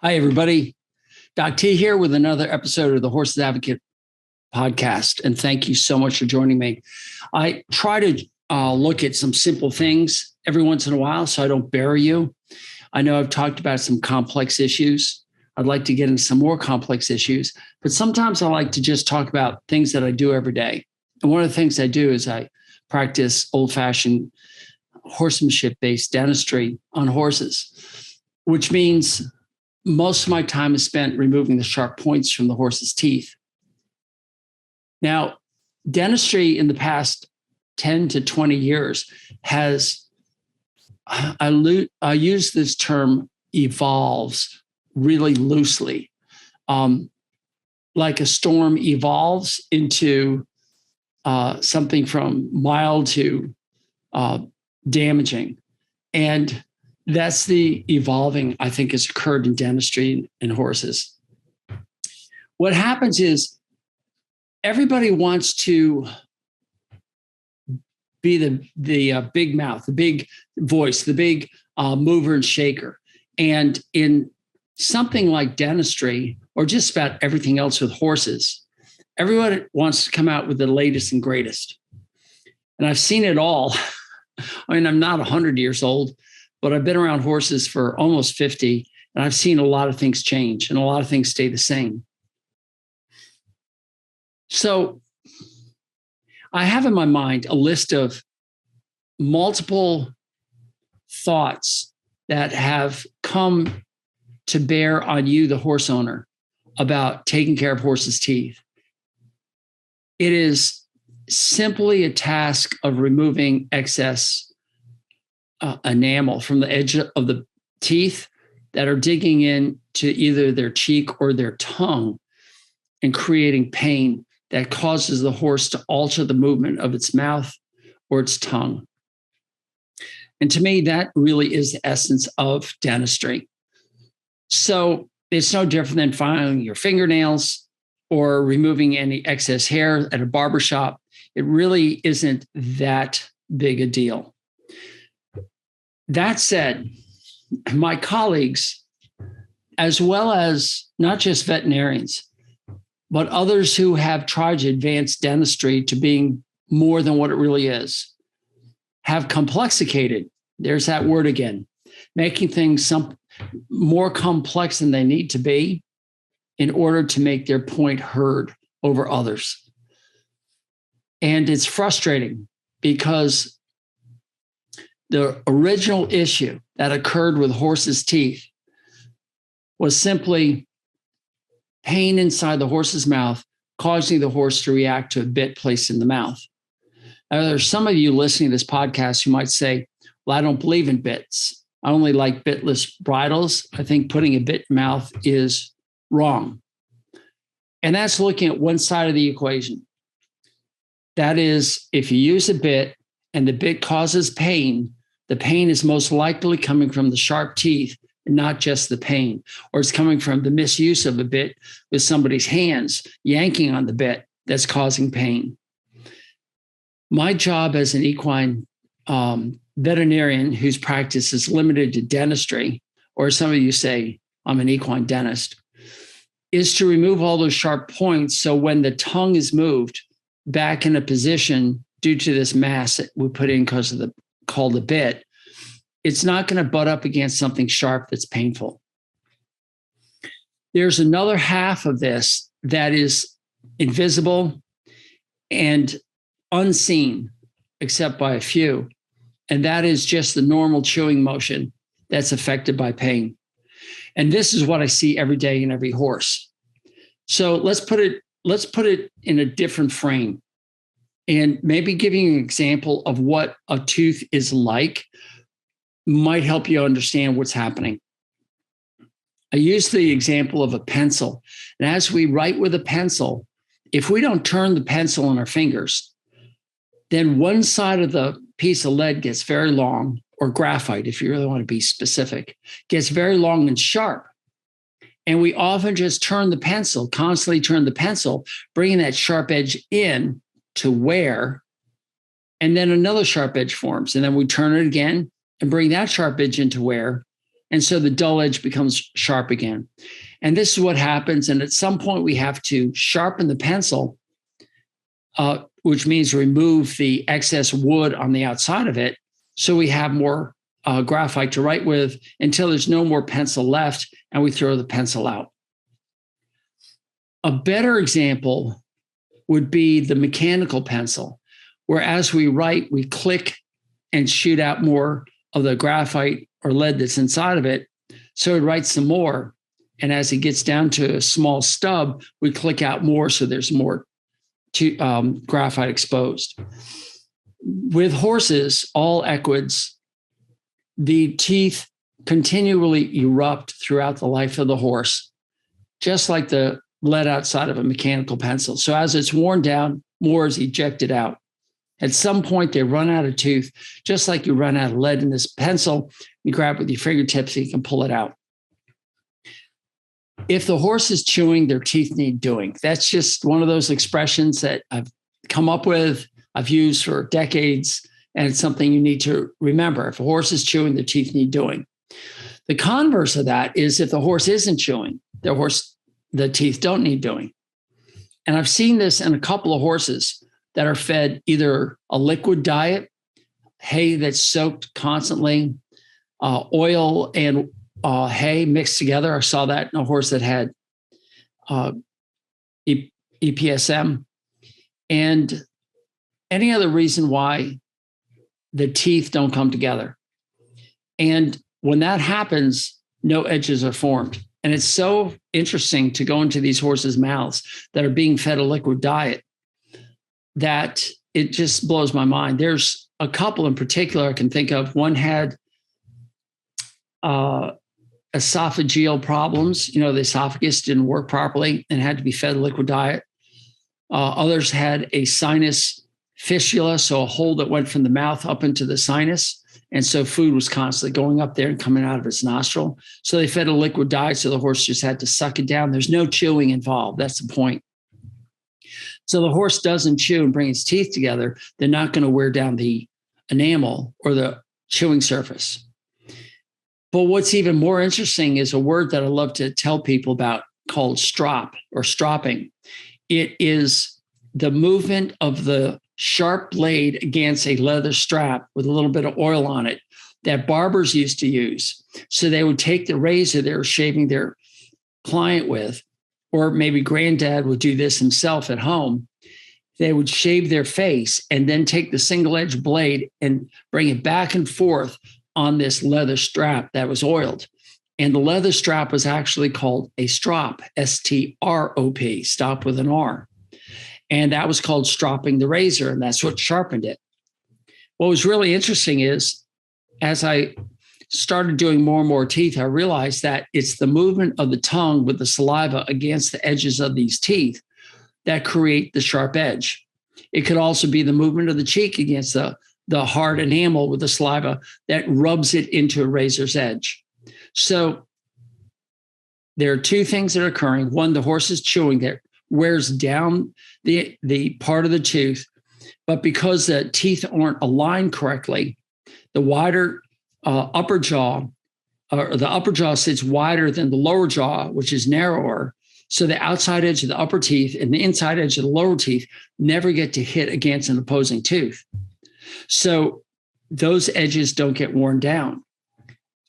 Hi, everybody. Doc T here with another episode of the Horses Advocate podcast. And thank you so much for joining me. I try to look at some simple things every once in a while so I don't bury you. I know I've talked about some complex issues. I'd like to get into some more complex issues, but sometimes I like to just talk about things that I do every day. And one of the things I do is I practice old-fashioned horsemanship-based dentistry on horses, which means most of my time is spent removing the sharp points from the horse's teeth. Now, dentistry in the past 10 to 20 years has, I use this term evolves really loosely. Like a storm evolves into something from mild to damaging. And that's the evolving, I think, has occurred in dentistry and horses. What happens is everybody wants to be the big mouth, the big voice, the big mover and shaker. And in something like dentistry, or just about everything else with horses, everyone wants to come out with the latest and greatest. And I've seen it all. I mean, I'm not 100 years old, but I've been around horses for almost 50, and I've seen a lot of things change and a lot of things stay the same. So I have in my mind a list of multiple thoughts that have come to bear on you, the horse owner, about taking care of horses' teeth. It is simply a task of removing excess enamel from the edge of the teeth that are digging in to either their cheek or their tongue and creating pain that causes the horse to alter the movement of its mouth or its tongue. And to me, that really is the essence of dentistry. So it's no different than filing your fingernails or removing any excess hair at a barbershop. It really isn't that big a deal. That said, my colleagues, as well as not just veterinarians, but others who have tried to advance dentistry to being more than what it really is, have complexicated, there's that word again, making things more complex than they need to be in order to make their point heard over others. And it's frustrating because the original issue that occurred with horses' teeth was simply pain inside the horse's mouth, causing the horse to react to a bit placed in the mouth. Now, there's some of you listening to this podcast who might say, well, I don't believe in bits. I only like bitless bridles. I think putting a bit in mouth is wrong. And that's looking at one side of the equation. That is, if you use a bit and the bit causes pain, the pain is most likely coming from the sharp teeth and not just the pain, or it's coming from the misuse of a bit with somebody's hands yanking on the bit that's causing pain. My job as an equine veterinarian whose practice is limited to dentistry, or some of you say, I'm an equine dentist, is to remove all those sharp points so when the tongue is moved back in a position due to this mass that we put in because of called the bit, it's not going to butt up against something sharp that's painful. There's another half of this that is invisible and unseen, except by a few, and that is just the normal chewing motion that's affected by pain. And this is what I see every day in every horse. So let's put it in a different frame. And maybe giving you an example of what a tooth is like might help you understand what's happening. I use the example of a pencil. And as we write with a pencil, if we don't turn the pencil in our fingers, then one side of the piece of lead gets very long, or graphite, if you really want to be specific, gets very long and sharp. And we often just constantly turn the pencil, bringing that sharp edge in to wear, and then another sharp edge forms. And then we turn it again and bring that sharp edge into wear, And so the dull edge becomes sharp again. And this is what happens. And at some point, we have to sharpen the pencil, which means remove the excess wood on the outside of it, so we have more graphite to write with until there's no more pencil left, and we throw the pencil out. A better example would be the mechanical pencil, where as we write, we click and shoot out more of the graphite or lead that's inside of it. So it writes some more. And as it gets down to a small stub, we click out more, so there's more graphite exposed. With horses, all equids, the teeth continually erupt throughout the life of the horse, just like the lead outside of a mechanical pencil. So as it's worn down, more is ejected out. At some point, they run out of tooth, just like you run out of lead in this pencil. You grab it with your fingertips, so you can pull it out. If the horse is chewing, their teeth need doing. That's just one of those expressions that I've come up with, I've used for decades, and it's something you need to remember. If a horse is chewing, their teeth need doing. The converse of that is if the horse isn't chewing, the teeth don't need doing. And I've seen this in a couple of horses that are fed either a liquid diet, hay that's soaked constantly, oil and hay mixed together. I saw that in a horse that had EPSM, and any other reason why the teeth don't come together. And when that happens, no edges are formed. And it's so interesting to go into these horses' mouths that are being fed a liquid diet that it just blows my mind. There's a couple in particular I can think of. One had esophageal problems. The esophagus didn't work properly and had to be fed a liquid diet. Others had a sinus fistula, so a hole that went from the mouth up into the sinus. And so food was constantly going up there and coming out of its nostril. So they fed a liquid diet, so the horse just had to suck it down. There's no chewing involved. That's the point. So the horse doesn't chew and bring its teeth together. They're not going to wear down the enamel or the chewing surface. But what's even more interesting is a word that I love to tell people about called strop or stropping. It is the movement of the sharp blade against a leather strap with a little bit of oil on it that barbers used to use. So they would take the razor they were shaving their client with, or maybe granddad would do this himself at home. They would shave their face and then take the single edge blade and bring it back and forth on this leather strap that was oiled. And the leather strap was actually called a strop, S-T-R-O-P, stop with an R. And that was called stropping the razor, and that's what sharpened it. What was really interesting is, as I started doing more and more teeth, I realized that it's the movement of the tongue with the saliva against the edges of these teeth that create the sharp edge. It could also be the movement of the cheek against the hard enamel with the saliva that rubs it into a razor's edge. So there are two things that are occurring. One, the horse is chewing that wears down the part of the tooth, but because the teeth aren't aligned correctly, the wider upper jaw, or the upper jaw sits wider than the lower jaw, which is narrower. So the outside edge of the upper teeth and the inside edge of the lower teeth never get to hit against an opposing tooth. So those edges don't get worn down.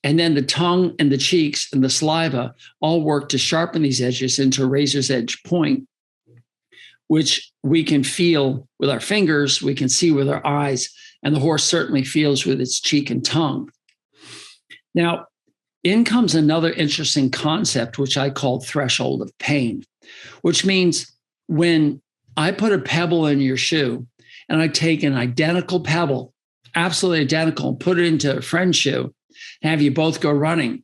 And then the tongue and the cheeks and the saliva all work to sharpen these edges into a razor's edge point, which we can feel with our fingers, we can see with our eyes, and the horse certainly feels with its cheek and tongue. Now, in comes another interesting concept, which I call threshold of pain, which means when I put a pebble in your shoe and I take an identical pebble, absolutely identical, and put it into a friend's shoe, and have you both go running,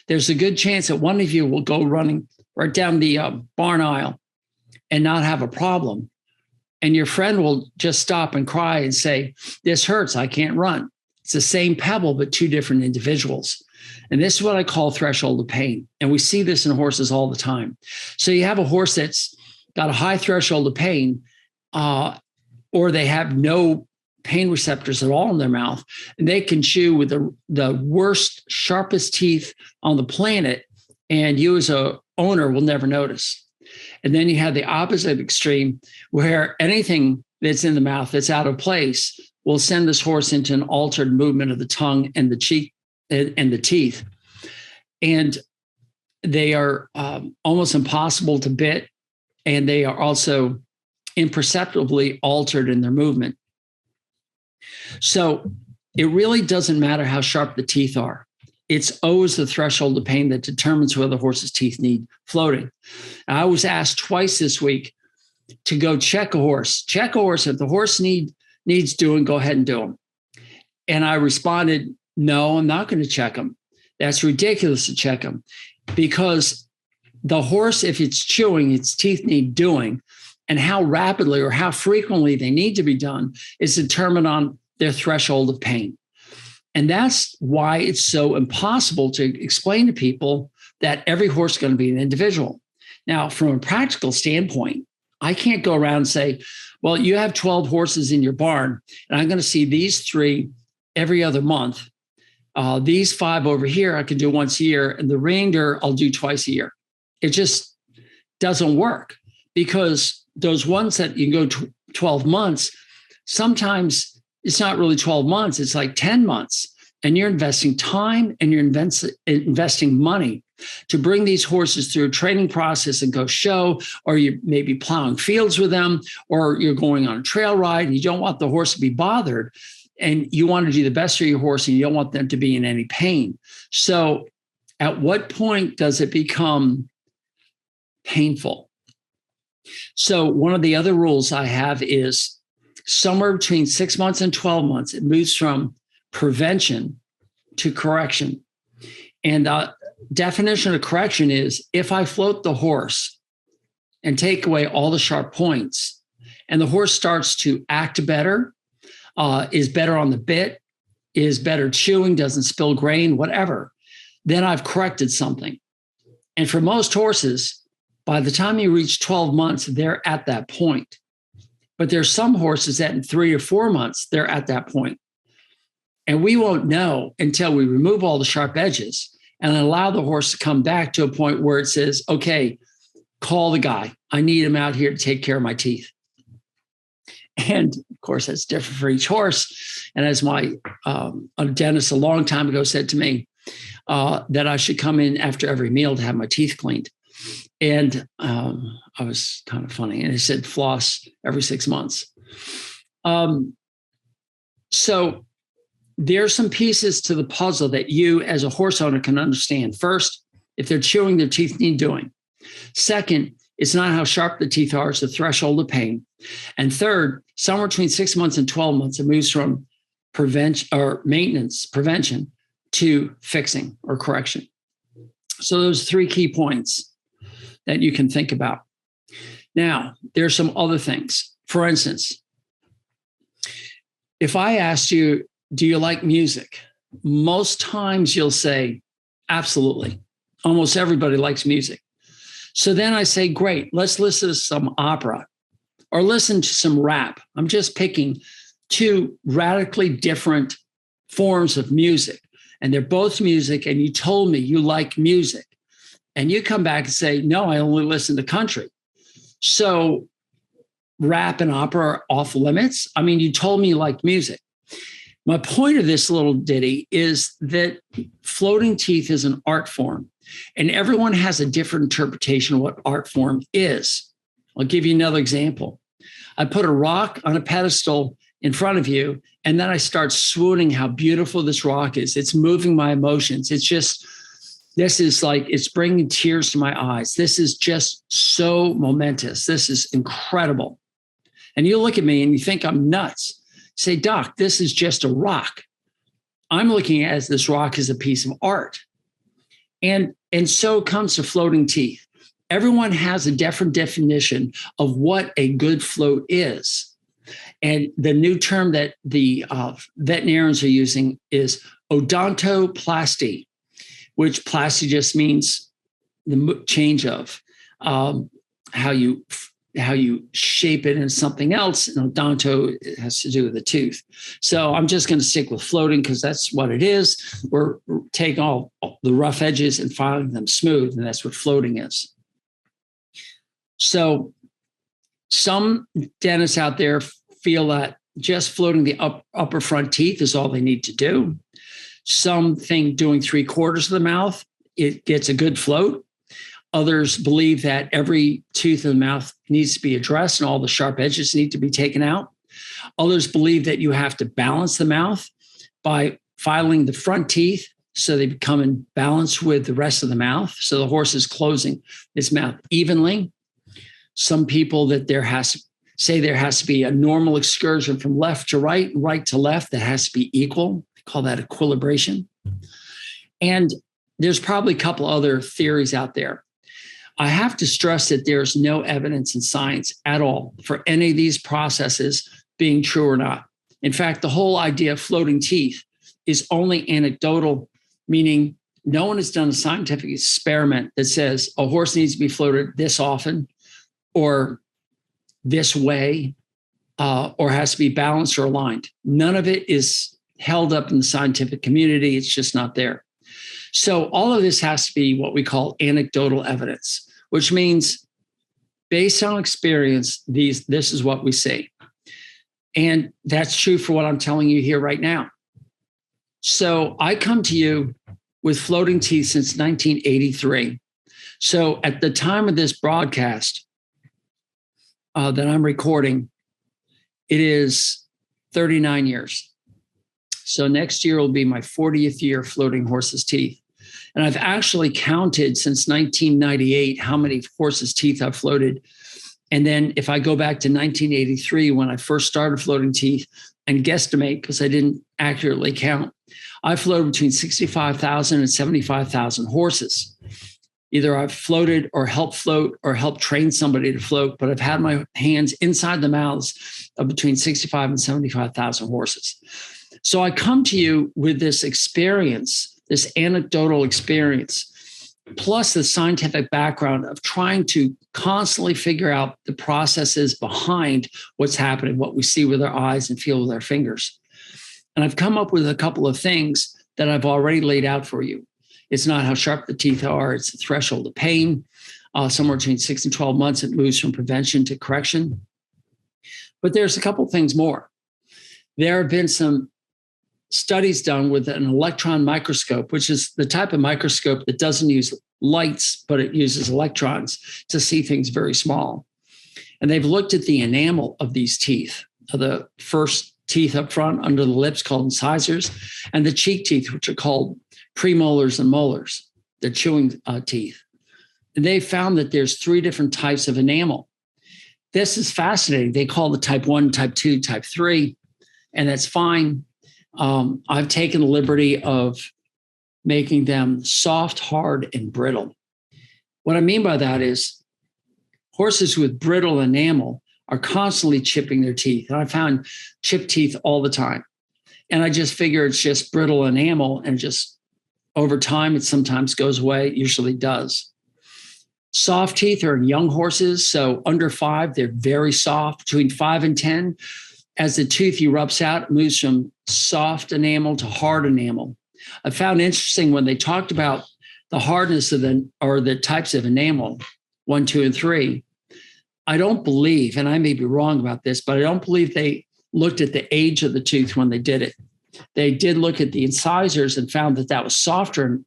there's a good chance that one of you will go running right down the barn aisle and not have a problem. And your friend will just stop and cry and say, "This hurts, I can't run." It's the same pebble, but two different individuals. And this is what I call threshold of pain. And we see this in horses all the time. So you have a horse that's got a high threshold of pain, or they have no pain receptors at all in their mouth. And they can chew with the worst, sharpest teeth on the planet, and you as a owner will never notice. And then you have the opposite extreme where anything that's in the mouth that's out of place will send this horse into an altered movement of the tongue and the cheek and the teeth. And they are almost impossible to bit, and they are also imperceptibly altered in their movement. So it really doesn't matter how sharp the teeth are. It's always the threshold of pain that determines whether the horse's teeth need floating. I was asked twice this week to go check a horse. Check a horse. If the horse needs doing, go ahead and do them. And I responded, no, I'm not going to check them. That's ridiculous to check them, because the horse, if it's chewing, its teeth need doing, and how rapidly or how frequently they need to be done is determined on their threshold of pain. And that's why it's so impossible to explain to people that every horse is going to be an individual. Now, from a practical standpoint, I can't go around and say, well, you have 12 horses in your barn, and I'm going to see these 3 every other month. These 5 over here, I can do once a year, and the remainder I'll do twice a year. It just doesn't work, because those ones that you go 12 months, sometimes it's not really 12 months, it's like 10 months. And you're investing time and you're investing money to bring these horses through a training process and go show, or you may be plowing fields with them, or you're going on a trail ride and you don't want the horse to be bothered, and you want to do the best for your horse and you don't want them to be in any pain. So at what point does it become painful? So one of the other rules I have is somewhere between 6 months and 12 months, it moves from prevention to correction. And the definition of correction is if I float the horse and take away all the sharp points, and the horse starts to act better, is better on the bit, is better chewing, doesn't spill grain, whatever, then I've corrected something. And for most horses, by the time you reach 12 months, they're at that point. But there's some horses that in 3 or 4 months, they're at that point. And we won't know until we remove all the sharp edges and allow the horse to come back to a point where it says, okay, call the guy. I need him out here to take care of my teeth. And of course, that's different for each horse. And as my a dentist a long time ago said to me, that I should come in after every meal to have my teeth cleaned. And I was kind of funny. And he said, floss every 6 months. So there's some pieces to the puzzle that you as a horse owner can understand. First, if they're chewing, their teeth need doing. Second, it's not how sharp the teeth are, it's the threshold of pain. And third, somewhere between 6 months and 12 months, it moves from prevention to fixing or correction. So those 3 key points that you can think about. Now, there's some other things. For instance, if I asked you, do you like music? Most times you'll say, absolutely. Almost everybody likes music. So then I say, great, let's listen to some opera or listen to some rap. I'm just picking 2 radically different forms of music, and they're both music, and you told me you like music. And you come back and say, no, I only listen to country. So rap and opera are off limits? I mean, you told me you liked music. My point of this little ditty is that floating teeth is an art form, and everyone has a different interpretation of what art form is. I'll give you another example. I put a rock on a pedestal in front of you, and then I start swooning how beautiful this rock is. It's moving my emotions. It's just, this is like, it's bringing tears to my eyes. This is just so momentous. This is incredible. And you look at me and you think I'm nuts. Say, Doc, this is just a rock. I'm looking at this rock as a piece of art. And so it comes to floating teeth. Everyone has a different definition of what a good float is. And the new term that the veterinarians are using is odontoplasty, which plasty just means the change of how you how you shape it into something else. And odonto has to do with the tooth. So I'm just going to stick with floating because that's what it is. We're taking all the rough edges and filing them smooth, and that's what floating is. So some dentists out there feel that just floating the upper front teeth is all they need to do. Some think doing 3/4 of the mouth, it gets a good float. Others believe that every tooth in the mouth needs to be addressed and all the sharp edges need to be taken out. Others believe that you have to balance the mouth by filing the front teeth so they become in balance with the rest of the mouth. So the horse is closing its mouth evenly. Some people that there has to be a normal excursion from left to right and right to left that has to be equal. They call that equilibration. And there's probably a couple other theories out there. I have to stress that there's no evidence in science at all for any of these processes being true or not. In fact, the whole idea of floating teeth is only anecdotal, meaning no one has done a scientific experiment that says a horse needs to be floated this often or this way or has to be balanced or aligned. None of it is held up in the scientific community. It's just not there. So all of this has to be what we call anecdotal evidence, which means based on experience, this is what we see. And that's true for what I'm telling you here right now. So I come to you with floating teeth since 1983. So at the time of this broadcast that I'm recording, it is 39 years. So next year will be my 40th year floating horses' teeth. And I've actually counted since 1998 how many horses' teeth I've floated. And then if I go back to 1983, when I first started floating teeth and guesstimate, because I didn't accurately count, I floated between 65,000 and 75,000 horses. Either I've floated or helped float or helped train somebody to float, but I've had my hands inside the mouths of between 65 and 75,000 horses. So I come to you with this experience, this anecdotal experience, plus the scientific background of trying to constantly figure out the processes behind what's happening, what we see with our eyes and feel with our fingers. And I've come up with a couple of things that I've already laid out for you. It's not how sharp the teeth are, it's the threshold of pain. Somewhere between 6 and 12 months, it moves from prevention to correction. But there's a couple things more. There have been some studies done with an electron microscope, which is the type of microscope that doesn't use lights, but it uses electrons to see things very small. And they've looked at the enamel of these teeth, the first teeth up front under the lips called incisors, and the cheek teeth, which are called premolars and molars, the chewing teeth. And they found that there's 3 different types of enamel. This is fascinating. They call it type 1, type 2, type 3, and that's fine. I've taken the liberty of making them soft, hard, and brittle. What I mean by that is horses with brittle enamel are constantly chipping their teeth. And I found chipped teeth all the time. And I just figure it's just brittle enamel, and just over time, it sometimes goes away. It usually does. Soft teeth are in young horses. So under 5, they're very soft. Between 5 and 10, as the tooth erupts out, it moves from soft enamel to hard enamel. I found interesting when they talked about the hardness of the types of enamel, 1, 2, and 3. I don't believe, and I may be wrong about this, but I don't believe they looked at the age of the tooth when they did it. They did look at the incisors and found that was softer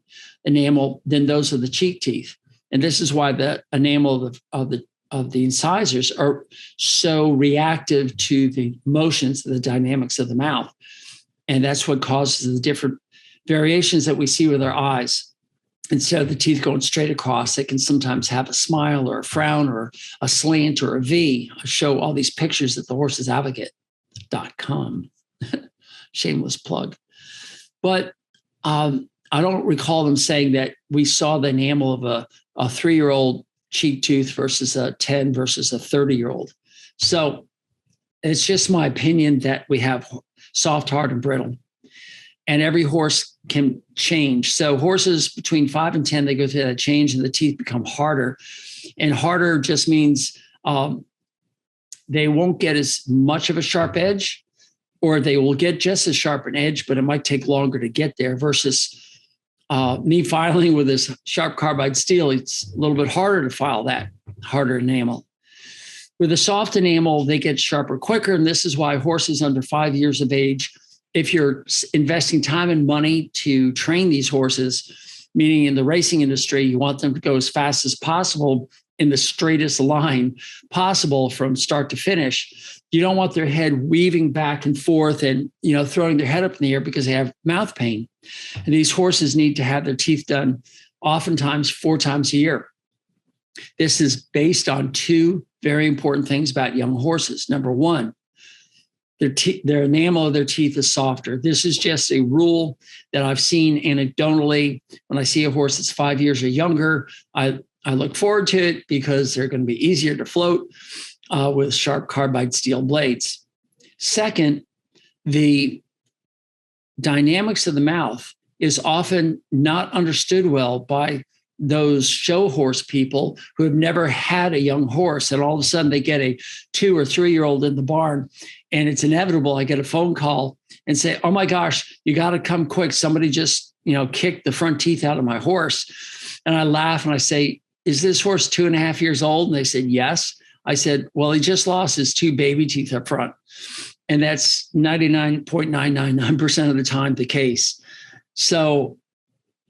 enamel than those of the cheek teeth. And this is why the enamel of the incisors are so reactive to the motions, the dynamics of the mouth. And that's what causes the different variations that we see with our eyes. Instead of the teeth going straight across, they can sometimes have a smile or a frown or a slant or a V. I show all these pictures at thehorsesadvocate.com. Shameless plug. But I don't recall them saying that we saw the enamel of a 3-year-old cheek tooth versus a 10 versus a 30-year-old. So it's just my opinion that we have soft, hard, and brittle. And every horse can change. So horses between 5 and 10, they go through that change and the teeth become harder. And harder just means they won't get as much of a sharp edge, or they will get just as sharp an edge, but it might take longer to get there versus me filing with this sharp carbide steel. It's a little bit harder to file that harder enamel. With a soft enamel, they get sharper quicker. And this is why horses under 5 years of age, if you're investing time and money to train these horses, meaning in the racing industry, you want them to go as fast as possible in the straightest line possible from start to finish. You don't want their head weaving back and forth and, throwing their head up in the air because they have mouth pain. And these horses need to have their teeth done oftentimes 4 times a year. This is based on 2 very important things about young horses. Number one, their enamel of their teeth is softer. This is just a rule that I've seen anecdotally. When I see a horse that's 5 years or younger, I look forward to it because they're going to be easier to float with sharp carbide steel blades. Second, the dynamics of the mouth is often not understood well by those show horse people who have never had a young horse, and all of a sudden they get a 2 or 3-year-old in the barn, and it's inevitable. I get a phone call and say, "Oh my gosh, you got to come quick. Somebody just, kicked the front teeth out of my horse." And I laugh and I say, "Is this horse 2.5 years old?" And they said, "Yes." I said, "Well, he just lost his 2 baby teeth up front." And that's 99.999% of the time the case. So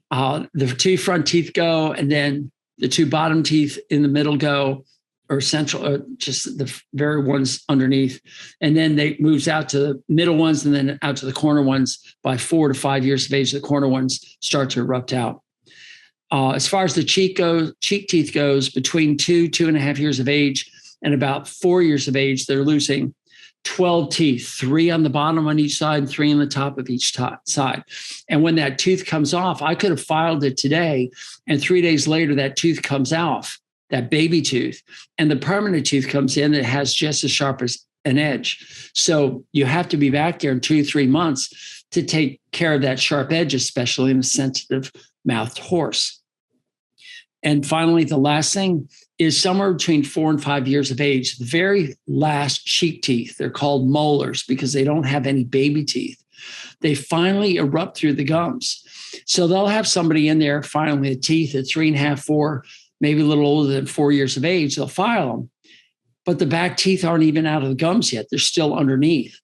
the 2 front teeth go, and then the 2 bottom teeth in the middle go, or central, just the very ones underneath. And then they moves out to the middle ones and then out to the corner ones. By 4 to 5 years of age, the corner ones start to erupt out. As far as the cheek teeth goes, between 2.5 years of age and about 4 years of age, they're losing 12 teeth, 3 on the bottom on each side, and 3 on the top of each side. And when that tooth comes off, I could have filed it today, and 3 days later, that tooth comes off, that baby tooth, and the permanent tooth comes in that has just as sharp as an edge. So you have to be back there in 2-3 months to take care of that sharp edge, especially in a sensitive mouthed horse. And finally, the last thing is somewhere between 4 and 5 years of age, the very last cheek teeth, they're called molars because they don't have any baby teeth. They finally erupt through the gums. So they'll have somebody in there filing the teeth at 3.5, 4, maybe a little older than 4 years of age. They'll file them, but the back teeth aren't even out of the gums yet. They're still underneath.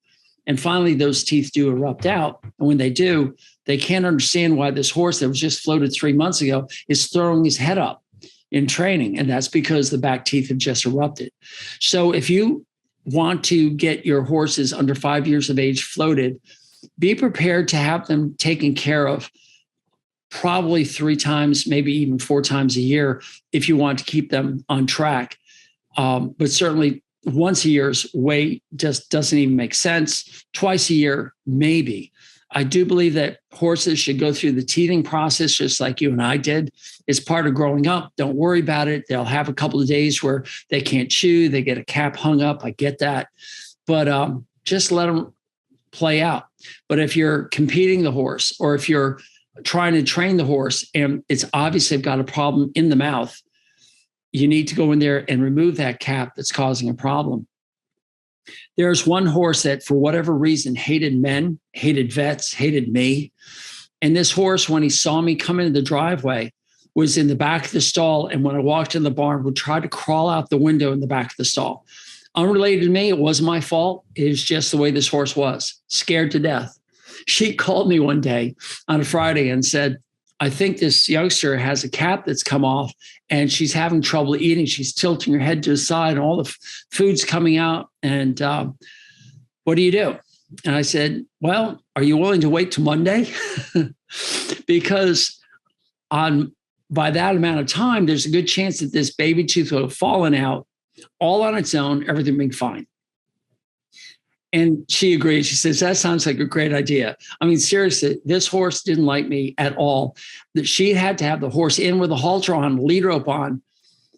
And finally, those teeth do erupt out. And when they do, they can't understand why this horse that was just floated 3 months ago is throwing his head up in training. And that's because the back teeth have just erupted. So if you want to get your horses under 5 years of age floated, be prepared to have them taken care of probably 3 times, maybe even 4 times a year if you want to keep them on track. But certainly once a year's way just doesn't even make sense. Twice a year, maybe. I do believe that horses should go through the teething process just like you and I did. It's part of growing up. Don't worry about it. They'll have a couple of days where they can't chew. They get a cap hung up. I get that. But just let them play out. But if you're competing the horse, or if you're trying to train the horse and it's obvious they've got a problem in the mouth, you need to go in there and remove that cap that's causing a problem. There's one horse that, for whatever reason, hated men, hated vets, hated me. And this horse, when he saw me come into the driveway, was in the back of the stall. And when I walked in the barn, would try to crawl out the window in the back of the stall. Unrelated to me, it wasn't my fault. It was just the way this horse was, scared to death. She called me one day on a Friday and said, "I think this youngster has a cap that's come off and she's having trouble eating. She's tilting her head to the side and all the food's coming out. And what do you do?" And I said, "Well, are you willing to wait till Monday?" Because by that amount of time, there's a good chance that this baby tooth will have fallen out all on its own, everything being fine. And she agreed. She says, "That sounds like a great idea." I mean, seriously, this horse didn't like me at all. That she had to have the horse in with a halter on, lead rope on,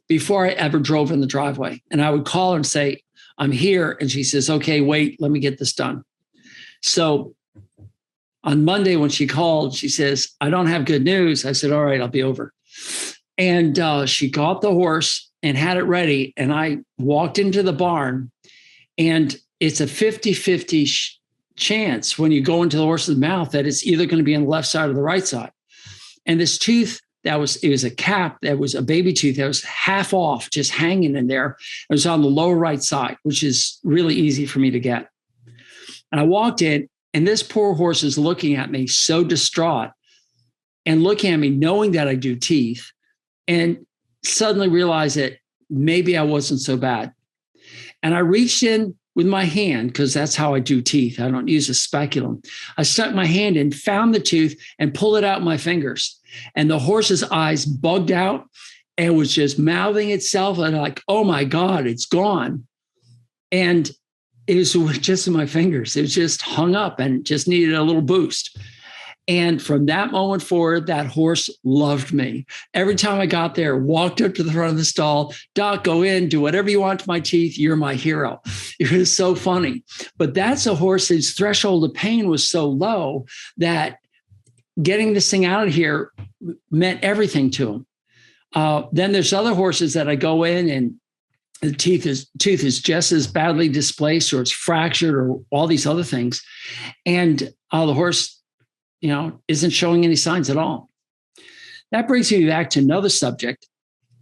before I ever drove in the driveway. And I would call her and say, "I'm here." And she says, "Okay, wait, let me get this done." So on Monday, when she called, she says, "I don't have good news." I said, "All right, I'll be over." And she got the horse and had it ready. And I walked into the barn And it's a 50-50 chance when you go into the horse's mouth that it's either going to be on the left side or the right side. And this tooth, it was a cap that was a baby tooth that was half off, just hanging in there. It was on the lower right side, which is really easy for me to get. And I walked in, and this poor horse is looking at me so distraught and looking at me knowing that I do teeth, and suddenly realized that maybe I wasn't so bad. And I reached in with my hand, because that's how I do teeth. I don't use a speculum. I stuck my hand in, found the tooth, and pulled it out with my fingers. And the horse's eyes bugged out and was just mouthing itself, and like, oh my God, it's gone. And it was just in my fingers. It was just hung up and just needed a little boost. And from that moment forward, that horse loved me. Every time I got there, walked up to the front of the stall, Doc, go in, do whatever you want to my teeth. You're my hero. It was so funny. But that's a horse whose threshold of pain was so low that getting this thing out of here meant everything to him. Then there's other horses that I go in and the tooth is just as badly displaced, or it's fractured, or all these other things. And the horse, isn't showing any signs at all. That brings me back to another subject.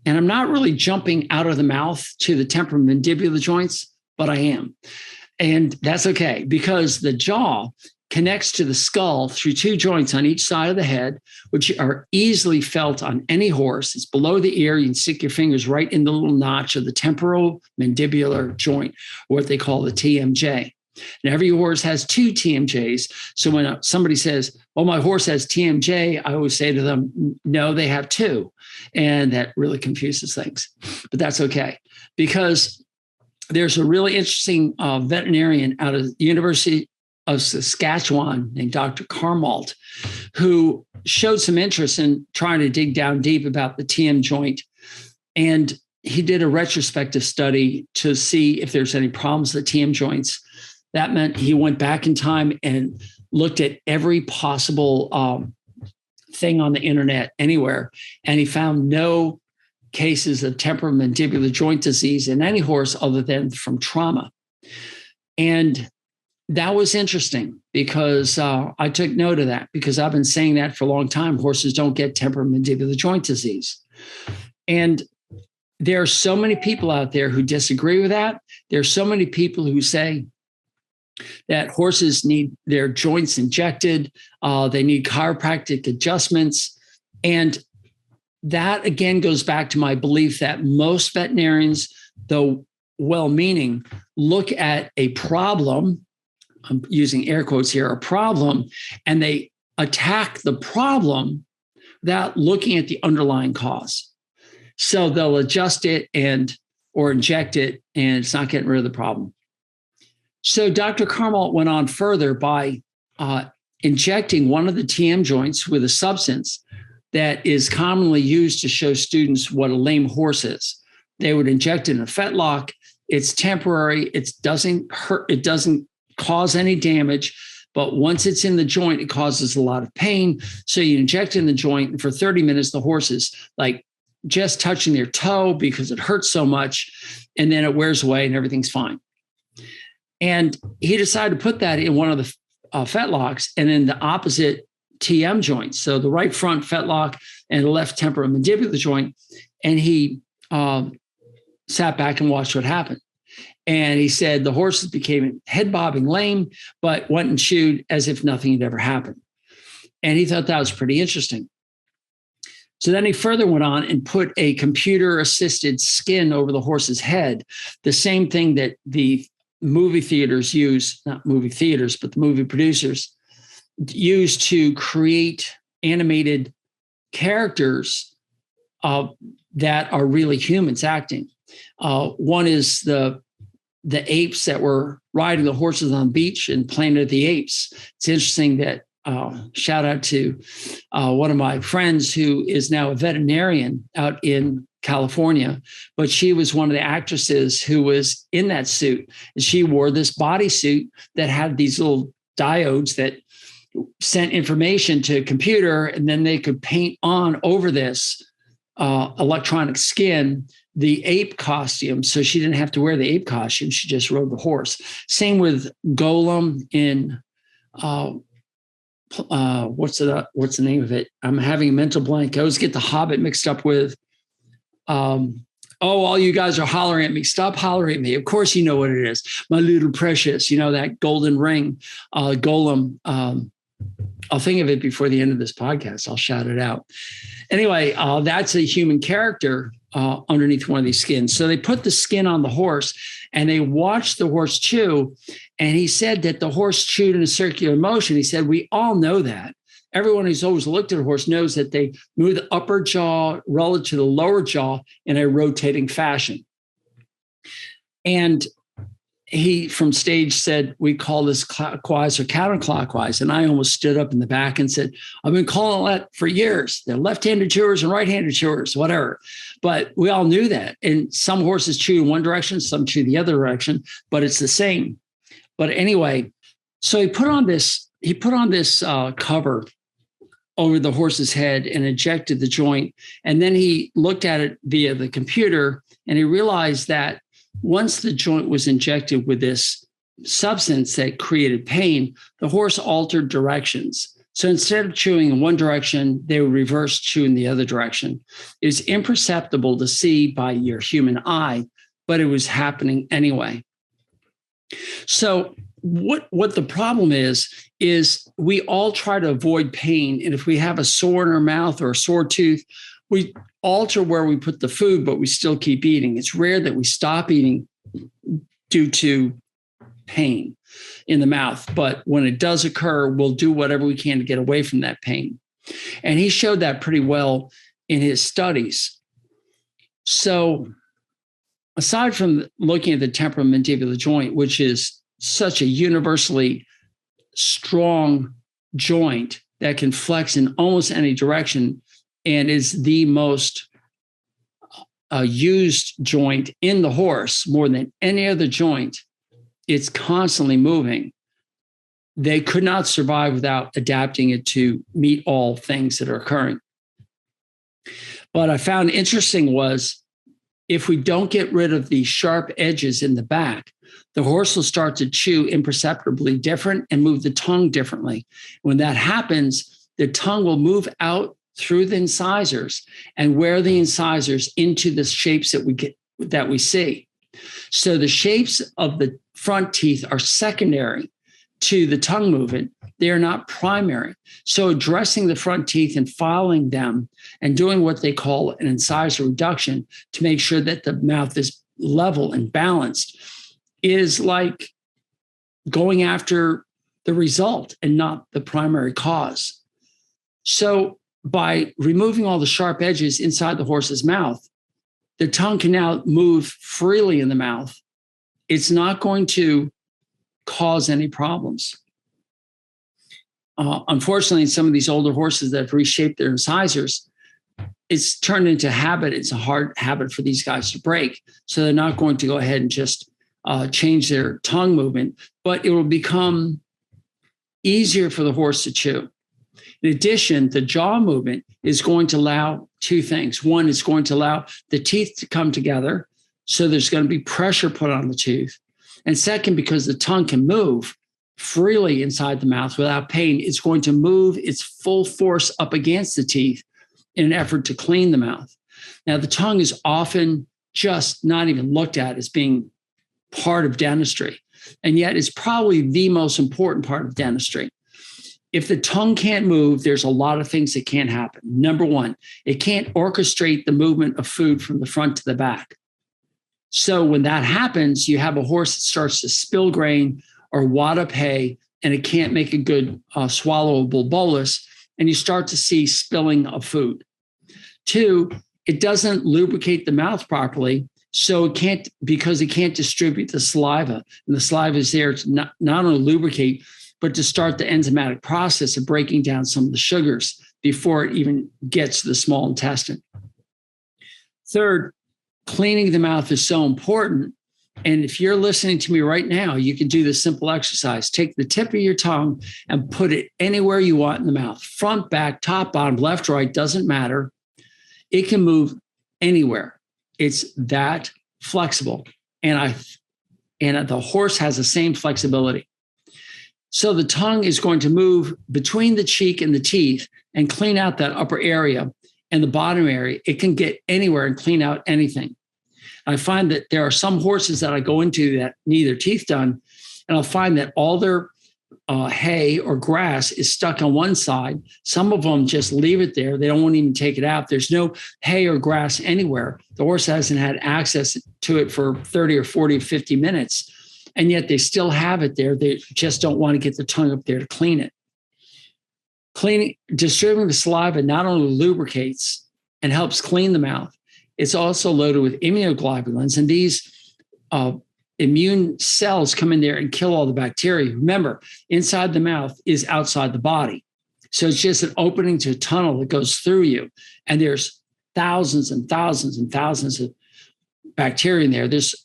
And I'm not really jumping out of the mouth to the temporomandibular joints, but I am. And that's okay, because the jaw connects to the skull through two joints on each side of the head, which are easily felt on any horse. It's below the ear. You can stick your fingers right in the little notch of the temporomandibular joint, or what they call the TMJ. And every horse has two TMJs. So when somebody says, "Oh, my horse has TMJ," I always say to them, "No, they have two." And that really confuses things. But that's okay, because there's a really interesting veterinarian out of the University of Saskatchewan named Dr. Carmalt, who showed some interest in trying to dig down deep about the TM joint. And he did a retrospective study to see if there's any problems with the TM joints. That meant he went back in time and looked at every possible thing on the internet anywhere, and he found no cases of temporomandibular joint disease in any horse other than from trauma. And that was interesting, because I took note of that, because I've been saying that for a long time. Horses don't get temporomandibular joint disease. And there are so many people out there who disagree with that. There are so many people who say that horses need their joints injected. They need chiropractic adjustments. And that, again, goes back to my belief that most veterinarians, though well-meaning, look at a problem, I'm using air quotes here, a problem, and they attack the problem without looking at the underlying cause. So they'll adjust it or inject it, and it's not getting rid of the problem. So Dr. Carmalt went on further by injecting one of the TM joints with a substance that is commonly used to show students what a lame horse is. They would inject it in a fetlock. It's temporary. It doesn't hurt. It doesn't cause any damage. But once it's in the joint, it causes a lot of pain. So you inject in the joint, and for 30 minutes, the horse is like just touching their toe because it hurts so much. And then it wears away and everything's fine. And he decided to put that in one of the fetlocks and then the opposite TM joints. So the right front fetlock and the left temporomandibular joint. And he sat back and watched what happened. And he said the horses became head bobbing lame, but went and chewed as if nothing had ever happened. And he thought that was pretty interesting. So then he further went on and put a computer-assisted skin over the horse's head, the same thing that the movie theaters use, not movie theaters, but the movie producers use to create animated characters that are really humans acting. One is the apes that were riding the horses on the beach in Planet of the Apes. It's interesting that shout out to one of my friends who is now a veterinarian out in California, but she was one of the actresses who was in that suit. And she wore this bodysuit that had these little diodes that sent information to a computer, and then they could paint on over this electronic skin, the ape costume. So she didn't have to wear the ape costume. She just rode the horse. Same with Golem in, what's the name of it? I'm having a mental blank. I always get the Hobbit mixed up with, all you guys are hollering at me. Stop hollering at me. Of course, you know what it is. My little precious, that golden ring, Golem. I'll think of it before the end of this podcast. I'll shout it out. Anyway, that's a human character underneath one of these skins. So they put the skin on the horse and they watched the horse chew. And he said that the horse chewed in a circular motion. He said, we all know that. Everyone who's always looked at a horse knows that they move the upper jaw relative to the lower jaw in a rotating fashion. And he, from stage, said, we call this clockwise or counterclockwise. And I almost stood up in the back and said, I've been calling that for years. They're left-handed chewers and right-handed chewers, whatever. But we all knew that. And some horses chew in one direction, some chew the other direction, but it's the same. But anyway, so he put on this cover over the horse's head and injected the joint. And then he looked at it via the computer and he realized that once the joint was injected with this substance that created pain, the horse altered directions. So instead of chewing in one direction, they would reverse chew in the other direction. It was imperceptible to see by your human eye, but it was happening anyway. So what the problem is we all try to avoid pain. And if we have a sore in our mouth or a sore tooth, we alter where we put the food, but we still keep eating. It's rare that we stop eating due to pain in the mouth. But when it does occur, we'll do whatever we can to get away from that pain. And he showed that pretty well in his studies. So aside from looking at the temporomandibular joint, which is such a universally strong joint that can flex in almost any direction and is the most used joint in the horse more than any other joint, it's constantly moving. They could not survive without adapting it to meet all things that are occurring. What I found interesting was if we don't get rid of the sharp edges in the back, the horse will start to chew imperceptibly different and move the tongue differently. When that happens, the tongue will move out through the incisors and wear the incisors into the shapes that we see. So the shapes of the front teeth are secondary to the tongue movement. They are not primary. So addressing the front teeth and filing them and doing what they call an incisor reduction to make sure that the mouth is level and balanced is like going after the result and not the primary cause. So by removing all the sharp edges inside the horse's mouth, the tongue can now move freely in the mouth. It's not going to cause any problems. Unfortunately, in some of these older horses that have reshaped their incisors, it's turned into habit. It's a hard habit for these guys to break. So they're not going to go ahead and just change their tongue movement, but it will become easier for the horse to chew. In addition, the jaw movement is going to allow two things. One, it's going to allow the teeth to come together. So there's going to be pressure put on the tooth. And second, because the tongue can move freely inside the mouth without pain, it's going to move its full force up against the teeth in an effort to clean the mouth. Now, the tongue is often just not even looked at as being part of dentistry. And yet it's probably the most important part of dentistry. If the tongue can't move, there's a lot of things that can't happen. Number one, it can't orchestrate the movement of food from the front to the back. So when that happens, you have a horse that starts to spill grain or wad up hay, and it can't make a good swallowable bolus, and you start to see spilling of food. Two, it doesn't lubricate the mouth properly, so it can't, because it can't distribute the saliva, and the saliva is there to not only lubricate, but to start the enzymatic process of breaking down some of the sugars before it even gets to the small intestine. Third, cleaning the mouth is so important. And if you're listening to me right now, you can do this simple exercise. Take the tip of your tongue and put it anywhere you want in the mouth. Front, back, top, bottom, left, right, doesn't matter. It can move anywhere. It's that flexible. And the horse has the same flexibility. So the tongue is going to move between the cheek and the teeth and clean out that upper area and the bottom area. It can get anywhere and clean out anything. I find that there are some horses that I go into that need their teeth done, and I'll find that all their hay or grass is stuck on one side. Some of them just leave it there. They don't want to even take it out. There's no hay or grass anywhere. The horse hasn't had access to it for 30 or 40 or 50 minutes, and yet they still have it there. They just don't want to get the tongue up there to clean it. Distributing the saliva not only lubricates and helps clean the mouth, it's also loaded with immunoglobulins, and these immune cells come in there and kill all the bacteria. Remember, inside the mouth is outside the body. So it's just an opening to a tunnel that goes through you, and there's thousands and thousands and thousands of bacteria in there. There's,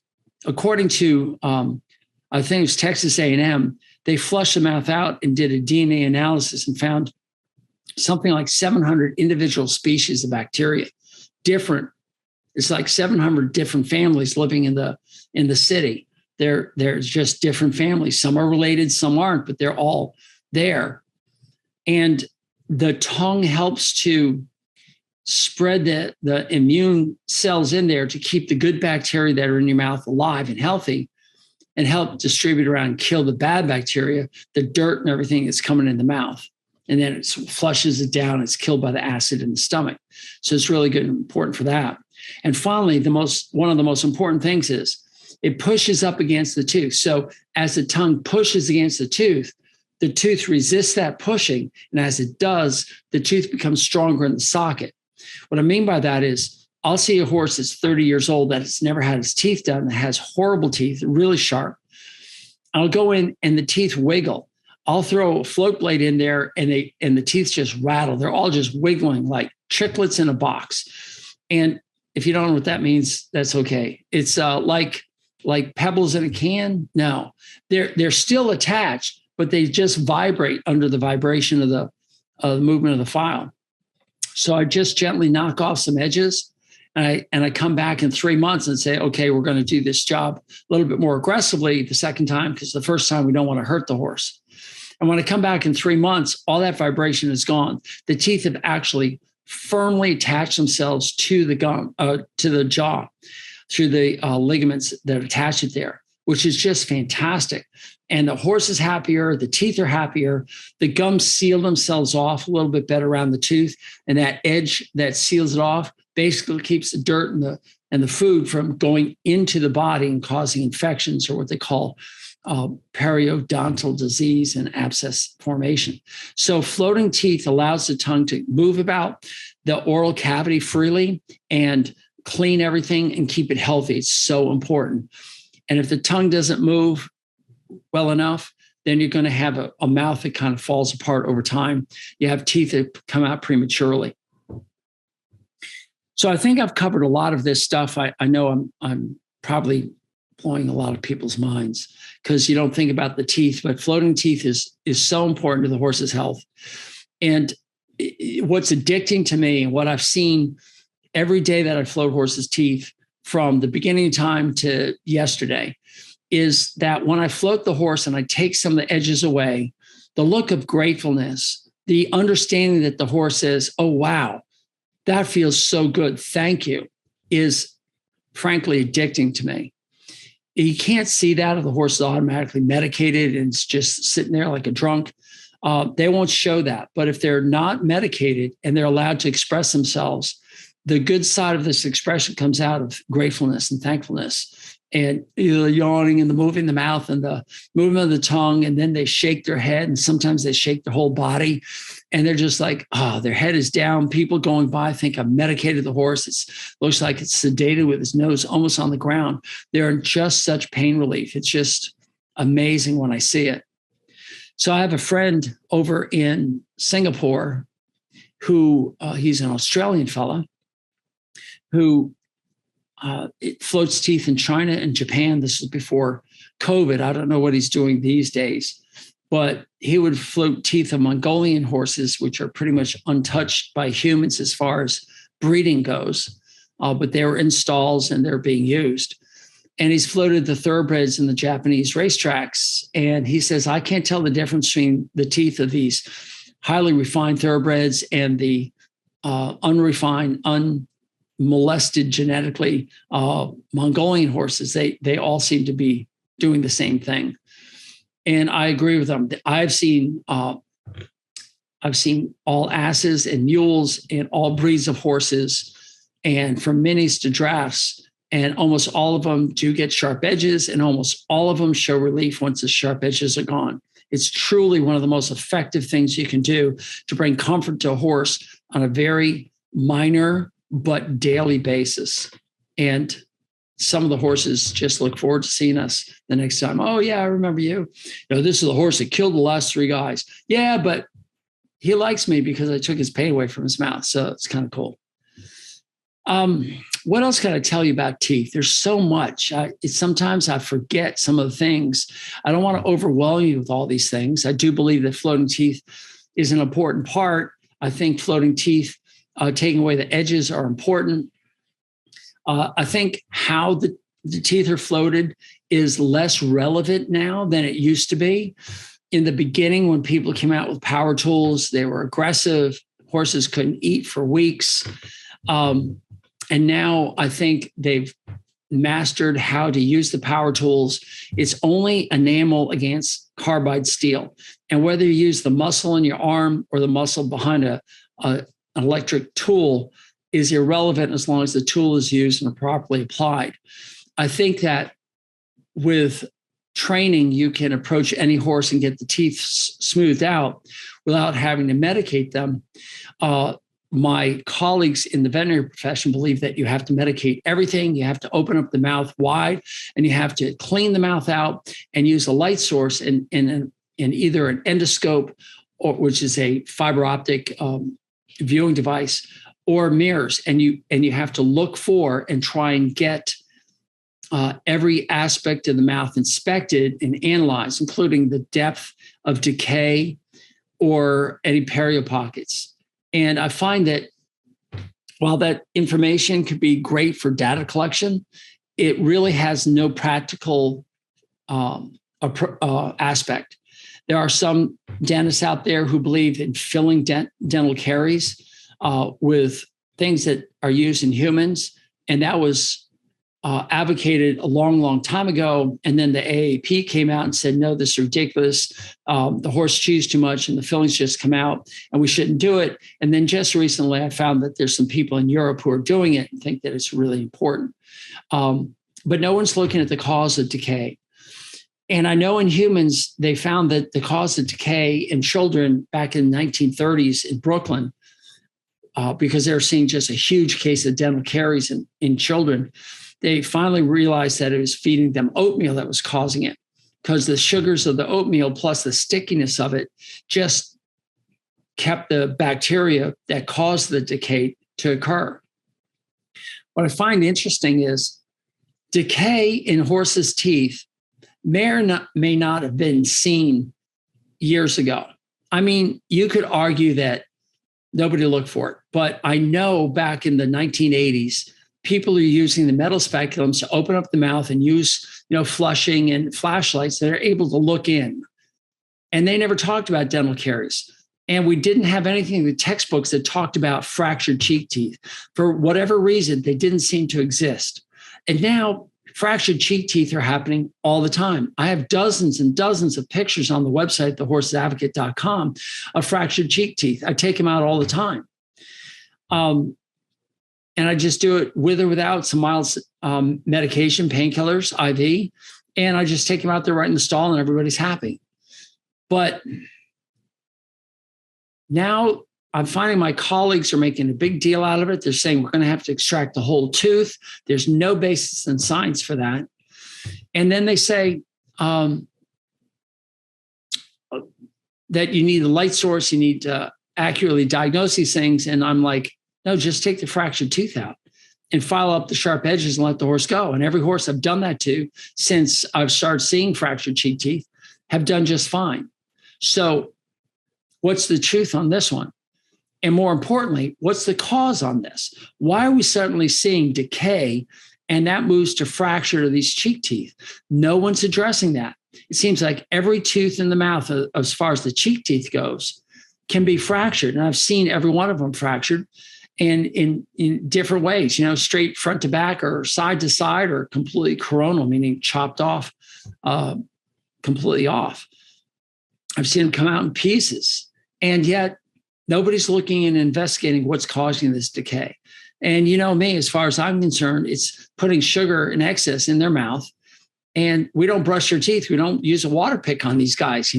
according to, I think it was Texas A&M, they flushed the mouth out and did a DNA analysis and found something like 700 individual species of bacteria, different. It's like 700 different families living in the city. There's just different families. Some are related, some aren't, but they're all there. And the tongue helps to spread the immune cells in there to keep the good bacteria that are in your mouth alive and healthy, and help distribute around and kill the bad bacteria, the dirt and everything that's coming in the mouth. And then it flushes it down. It's killed by the acid in the stomach. So it's really good and important for that. And finally, one of the most important things is it pushes up against the tooth. So as the tongue pushes against the tooth resists that pushing. And as it does, the tooth becomes stronger in the socket. What I mean by that is I'll see a horse that's 30 years old that has never had its teeth done, that has horrible teeth, really sharp. I'll go in and the teeth wiggle. I'll throw a float blade in there and the teeth just rattle. They're all just wiggling like chiclets in a box. And if you don't know what that means, that's okay. It's like pebbles in a can. No, they're still attached, but they just vibrate under the vibration of the movement of the file. So I just gently knock off some edges, and I come back in 3 months and say, okay, we're going to do this job a little bit more aggressively the second time, because the first time we don't want to hurt the horse. And when I come back in 3 months, all that vibration is gone. The teeth have actually firmly attach themselves to the gum, to the jaw, through the ligaments that attach it there, which is just fantastic. And the horse is happier, the teeth are happier, the gums seal themselves off a little bit better around the tooth, and that edge that seals it off basically keeps the dirt and the food from going into the body and causing infections, or what they call periodontal disease and abscess formation. So floating teeth allows the tongue to move about the oral cavity freely and clean everything and keep it healthy. It's so important. And if the tongue doesn't move well enough, then you're going to have a mouth that kind of falls apart over time. You have teeth that come out prematurely. So I think I've covered a lot of this stuff. I know I'm probably blowing a lot of people's minds because you don't think about the teeth, but floating teeth is so important to the horse's health. And what's addicting to me, and what I've seen every day that I float horses' teeth from the beginning of time to yesterday, is that when I float the horse and I take some of the edges away, the look of gratefulness, the understanding that the horse says, oh, wow, that feels so good, thank you, is frankly addicting to me. You can't see that if the horse is automatically medicated and it's just sitting there like a drunk. They won't show that. But if they're not medicated and they're allowed to express themselves, the good side of this expression comes out of gratefulness and thankfulness, and the yawning and the moving the mouth and the movement of the tongue. And then they shake their head, and sometimes they shake their whole body, and they're just like, oh, their head is down. People going by think I've medicated the horse. It looks like it's sedated with his nose almost on the ground. They're in just such pain relief. It's just amazing when I see it. So I have a friend over in Singapore who he's an Australian fella who it floats teeth in China and Japan. This was before COVID. I don't know what he's doing these days, but he would float teeth of Mongolian horses, which are pretty much untouched by humans as far as breeding goes, but they were in stalls and they're being used. And he's floated the thoroughbreds in the Japanese racetracks. And he says, I can't tell the difference between the teeth of these highly refined thoroughbreds and the unrefined, unmolested genetically Mongolian horses. They all seem to be doing the same thing. And I agree with them. I've seen all asses and mules and all breeds of horses, and from minis to drafts. And almost all of them do get sharp edges, and almost all of them show relief once the sharp edges are gone. It's truly one of the most effective things you can do to bring comfort to a horse on a very minor but daily basis. And some of the horses just look forward to seeing us the next time. Oh, yeah, I remember you. This is the horse that killed the last 3 guys. Yeah, but he likes me because I took his pain away from his mouth. So it's kind of cool. What else can I tell you about teeth? There's so much. Sometimes I forget some of the things. I don't want to overwhelm you with all these things. I do believe that floating teeth is an important part. I think floating teeth, taking away the edges, are important. I think how the teeth are floated is less relevant now than it used to be. In the beginning, when people came out with power tools, they were aggressive. Horses couldn't eat for weeks. And now I think they've mastered how to use the power tools. It's only enamel against carbide steel. And whether you use the muscle in your arm or the muscle behind an electric tool is irrelevant as long as the tool is used and properly applied. I think that with training, you can approach any horse and get the teeth smoothed out without having to medicate them. My colleagues in the veterinary profession believe that you have to medicate everything. You have to open up the mouth wide, and you have to clean the mouth out and use a light source in either an endoscope, which is a fiber optic viewing device, or mirrors. And you have to look for and try and get every aspect of the mouth inspected and analyzed, including the depth of decay or any perio pockets. And I find that while that information could be great for data collection, it really has no practical aspect. There are some dentists out there who believe in filling dental caries with things that are used in humans. And that was advocated a long, long time ago. And then the AAP came out and said, no, this is ridiculous. The horse chews too much and the fillings just come out and we shouldn't do it. And then just recently, I found that there's some people in Europe who are doing it and think that it's really important. But no one's looking at the cause of decay. And I know in humans, they found that the cause of decay in children back in the 1930s in Brooklyn, because they were seeing just a huge case of dental caries in children, they finally realized that it was feeding them oatmeal that was causing it, because the sugars of the oatmeal plus the stickiness of it just kept the bacteria that caused the decay to occur. What I find interesting is decay in horses' teeth may not have been seen years ago. I mean, you could argue that nobody looked for it, but I know back in the 1980s, people are using the metal speculums to open up the mouth and use, flushing and flashlights that are able to look in. And they never talked about dental caries. And we didn't have anything in the textbooks that talked about fractured cheek teeth. For whatever reason, they didn't seem to exist. And now fractured cheek teeth are happening all the time. I have dozens and dozens of pictures on the website, thehorsesadvocate.com, of fractured cheek teeth. I take them out all the time. And I just do it with or without some mild medication, painkillers, IV, and I just take them out there right in the stall and everybody's happy. But now I'm finding my colleagues are making a big deal out of it. They're saying we're going to have to extract the whole tooth. There's no basis in science for that. And then they say that you need a light source, you need to accurately diagnose these things. And I'm like, no, just take the fractured tooth out and file up the sharp edges and let the horse go. And every horse I've done that to since I've started seeing fractured cheek teeth have done just fine. So what's the truth on this one? And more importantly, what's the cause on this? Why are we suddenly seeing decay and that moves to fracture of these cheek teeth? No one's addressing that. It seems like every tooth in the mouth, as far as the cheek teeth goes, can be fractured. And I've seen every one of them fractured, and in different ways, straight front to back or side to side or completely coronal, meaning chopped off, completely off. I've seen them come out in pieces, and yet nobody's looking and investigating what's causing this decay. And me, as far as I'm concerned, it's putting sugar in excess in their mouth. And we don't brush their teeth. We don't use a water pick on these guys,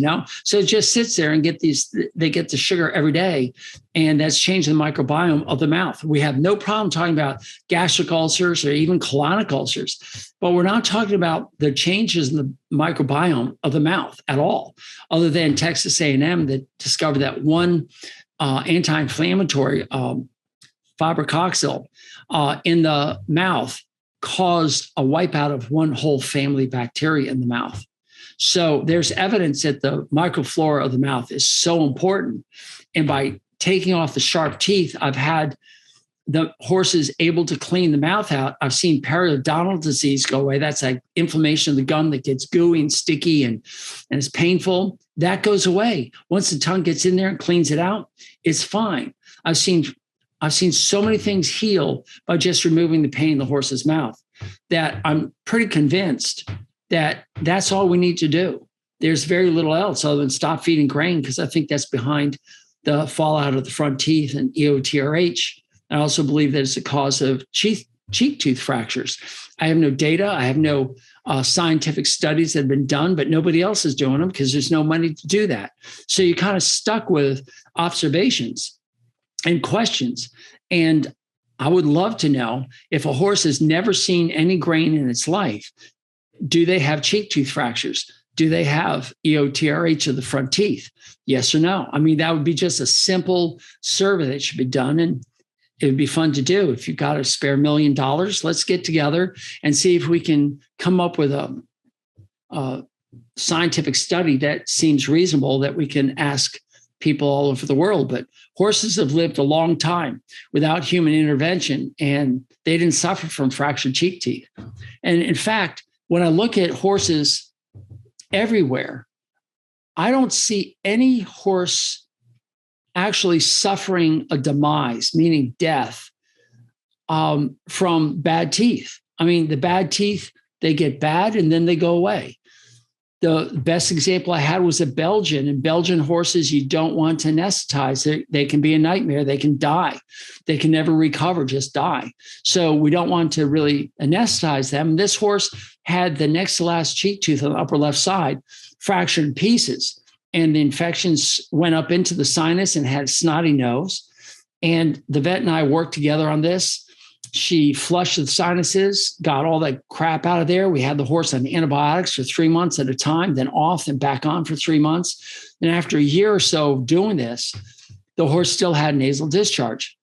So it just sits there and they get the sugar every day. And that's changing the microbiome of the mouth. We have no problem talking about gastric ulcers or even colonic ulcers, but we're not talking about the changes in the microbiome of the mouth at all, other than Texas A&M that discovered that one anti-inflammatory fibrococcyl in the mouth caused a wipeout of one whole family bacteria in the mouth. So there's evidence that the microflora of the mouth is so important. And by taking off the sharp teeth, I've had the horses able to clean the mouth out. I've seen periodontal disease go away. That's like inflammation of the gum that gets gooey and sticky and it's painful. That goes away. Once the tongue gets in there and cleans it out, it's fine. I've seen so many things heal by just removing the pain in the horse's mouth that I'm pretty convinced that that's all we need to do. There's very little else other than stop feeding grain, because I think that's behind the fallout of the front teeth and EOTRH. I also believe that it's a cause of cheek tooth fractures. I have no data. I have no scientific studies that have been done, but nobody else is doing them because there's no money to do that. So you're kind of stuck with observations and questions. And I would love to know, if a horse has never seen any grain in its life, do they have cheek tooth fractures? Do they have EOTRH of the front teeth? Yes or no? I mean, that would be just a simple survey that should be done. And it would be fun to do. If you've got a spare $1 million, let's get together and see if we can come up with a scientific study that seems reasonable that we can ask people all over the world. But horses have lived a long time without human intervention, and they didn't suffer from fractured cheek teeth. And in fact, when I look at horses everywhere, I don't see any horse actually suffering a demise, meaning death, from bad teeth. I mean, the bad teeth, they get bad and then they go away. The best example I had was a Belgian. And Belgian horses, you don't want to anesthetize. They can be a nightmare. They can die. They can never recover, just die. So we don't want to really anesthetize them. This horse had the next to last cheek tooth on the upper left side fractured in pieces. And the infections went up into the sinus and had a snotty nose. And the vet and I worked together on this. She flushed the sinuses, got all that crap out of there. We had the horse on antibiotics for 3 months at a time, then off and back on for 3 months. And after a year or so of doing this, the horse still had nasal discharge.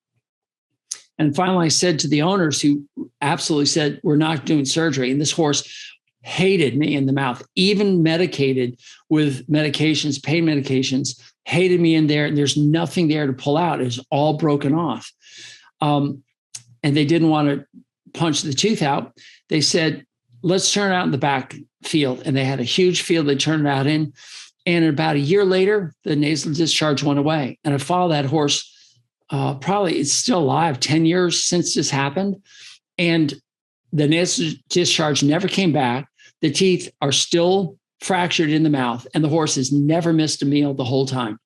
And finally, I said to the owners, who absolutely said, we're not doing surgery. And this horse hated me in the mouth, even medicated with medications, pain medications, hated me in there. And there's nothing there to pull out. It was all broken off. And they didn't want to punch the tooth out. They said, let's turn it out in the back field. And they had a huge field they turned it out in. And about a year later, the nasal discharge went away. And I followed that horse, probably it's still alive, 10 years since this happened. And the nasal discharge never came back. The teeth are still fractured in the mouth, and the horse has never missed a meal the whole time.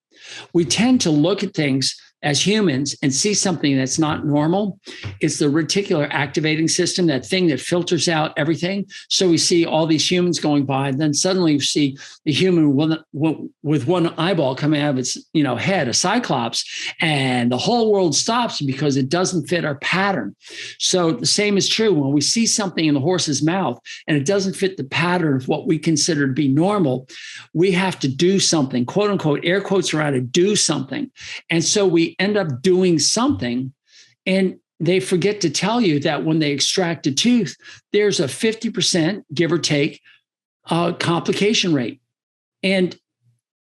We tend to look at things as humans and see something that's not normal. It's the reticular activating system, that thing that filters out everything. So we see all these humans going by, and then suddenly you see the human with one eyeball coming out of its head, a cyclops, and the whole world stops because it doesn't fit our pattern. So the same is true when we see something in the horse's mouth and it doesn't fit the pattern of what we consider to be normal. We have to do something, quote unquote, air quotes around it, do something. And so we end up doing something, and they forget to tell you that when they extract a tooth, there's a 50%, give or take, complication rate. And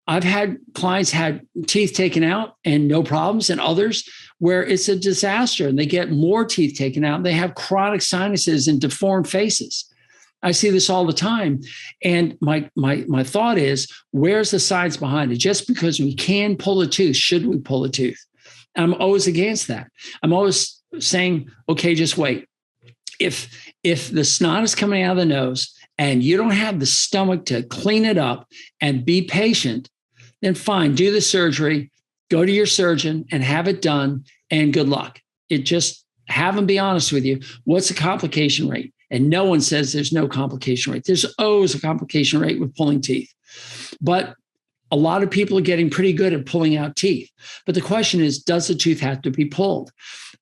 I've had clients had teeth taken out and no problems, and others where it's a disaster and they get more teeth taken out and they have chronic sinuses and deformed faces. I see this all the time. And my thought is, where's the science behind it? Just because we can pull a tooth, should we pull a tooth? And I'm always against that. I'm always saying, okay, just wait. If the snot is coming out of the nose and you don't have the stomach to clean it up and be patient, then fine, do the surgery, go to your surgeon and have it done, and good luck. Have them be honest with you. What's the complication rate? And no one says there's no complication rate. There's always a complication rate with pulling teeth. But a lot of people are getting pretty good at pulling out teeth. But the question is, does the tooth have to be pulled?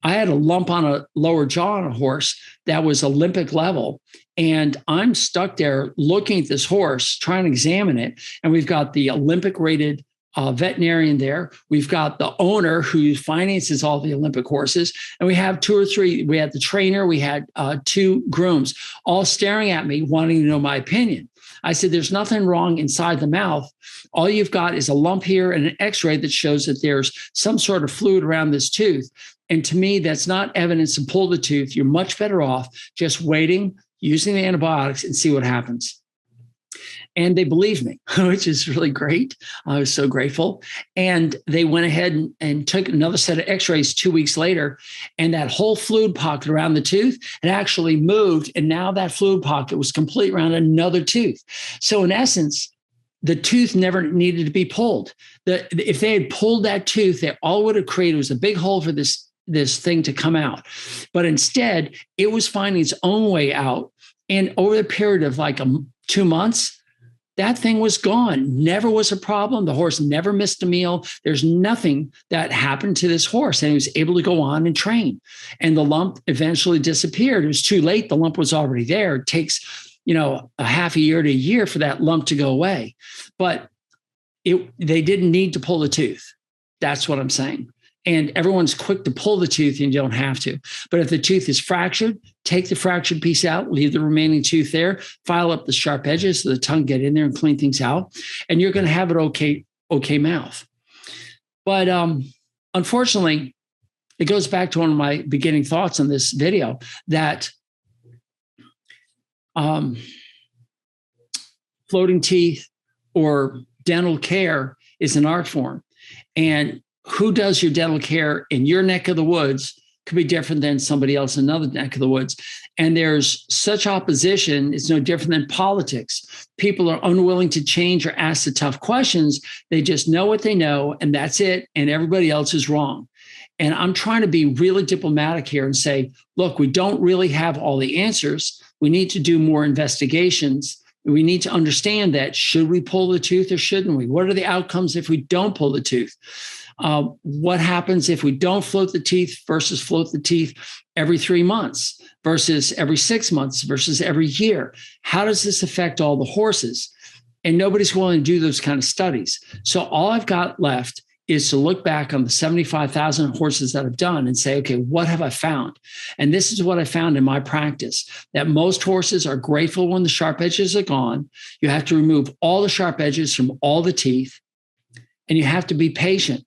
I had a lump on a lower jaw on a horse that was Olympic level. And I'm stuck there looking at this horse, trying to examine it. And we've got the Olympic rated veterinarian there. We've got the owner who finances all the Olympic horses. And we have two or three. We had the trainer. We had two grooms all staring at me, wanting to know my opinion. I said, there's nothing wrong inside the mouth. All you've got is a lump here and an x-ray that shows that there's some sort of fluid around this tooth. And to me, that's not evidence to pull the tooth. You're much better off just waiting, using the antibiotics, and see what happens. And they believed me, which is really great. I was so grateful. And they went ahead and took another set of x-rays 2 weeks later. And that whole fluid pocket around the tooth had actually moved. And now that fluid pocket was complete around another tooth. So in essence, the tooth never needed to be pulled. If they had pulled that tooth, they all would have created was a big hole for this thing to come out. But instead, it was finding its own way out. And over the period of like 2 months, that thing was gone. Never was a problem. The horse never missed a meal. There's nothing that happened to this horse. And he was able to go on and train. And the lump eventually disappeared. It was too late. The lump was already there. It takes, a half a year to a year for that lump to go away. But they didn't need to pull the tooth. That's what I'm saying. And everyone's quick to pull the tooth and you don't have to. But if the tooth is fractured, take the fractured piece out, leave the remaining tooth there, file up the sharp edges so the tongue get in there and clean things out. And you're going to have an okay mouth. But unfortunately, it goes back to one of my beginning thoughts on this video that floating teeth or dental care is an art form. And who does your dental care in your neck of the woods could be different than somebody else in another neck of the woods. And there's such opposition. It's no different than politics. People are unwilling to change or ask the tough questions. They just know what they know, and that's it. And everybody else is wrong. And I'm trying to be really diplomatic here and say, look, we don't really have all the answers. We need to do more investigations. We need to understand that. Should we pull the tooth or shouldn't we? What are the outcomes if we don't pull the tooth? What happens if we don't float the teeth versus float the teeth every 3 months versus every 6 months versus every year? How does this affect all the horses? And nobody's willing to do those kind of studies. So all I've got left is to look back on the 75,000 horses that I've done and say, okay, what have I found? And this is what I found in my practice, that most horses are grateful when the sharp edges are gone. You have to remove all the sharp edges from all the teeth, and you have to be patient.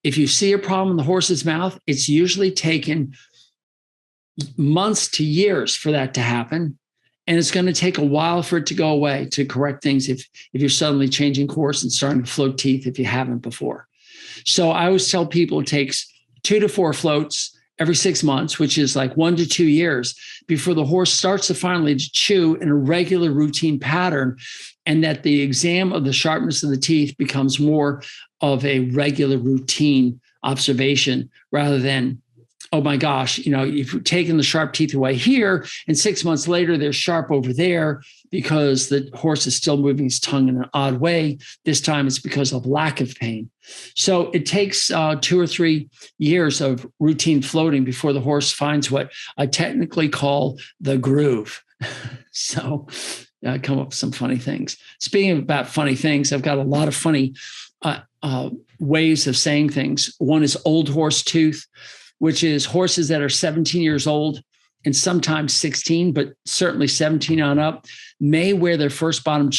If you see a problem in the horse's mouth, it's usually taken months to years for that to happen. And it's going to take a while for it to go away, to correct things if you're suddenly changing course and starting to float teeth if you haven't before. So I always tell people it takes 2 to 4 floats every 6 months, which is like 1 to 2 years before the horse starts to finally chew in a regular routine pattern, and that the exam of the sharpness of the teeth becomes more of a regular routine observation rather than, oh my gosh, you've taken the sharp teeth away here and 6 months later they're sharp over there because the horse is still moving his tongue in an odd way. This time it's because of lack of pain. So it takes 2 or 3 years of routine floating before the horse finds what I technically call the groove. So I come up with some funny things. Speaking about funny things, I've got a lot of funny ways of saying things. One is old horse tooth, which is horses that are 17 years old and sometimes 16, but certainly 17 on up, may wear their first bottom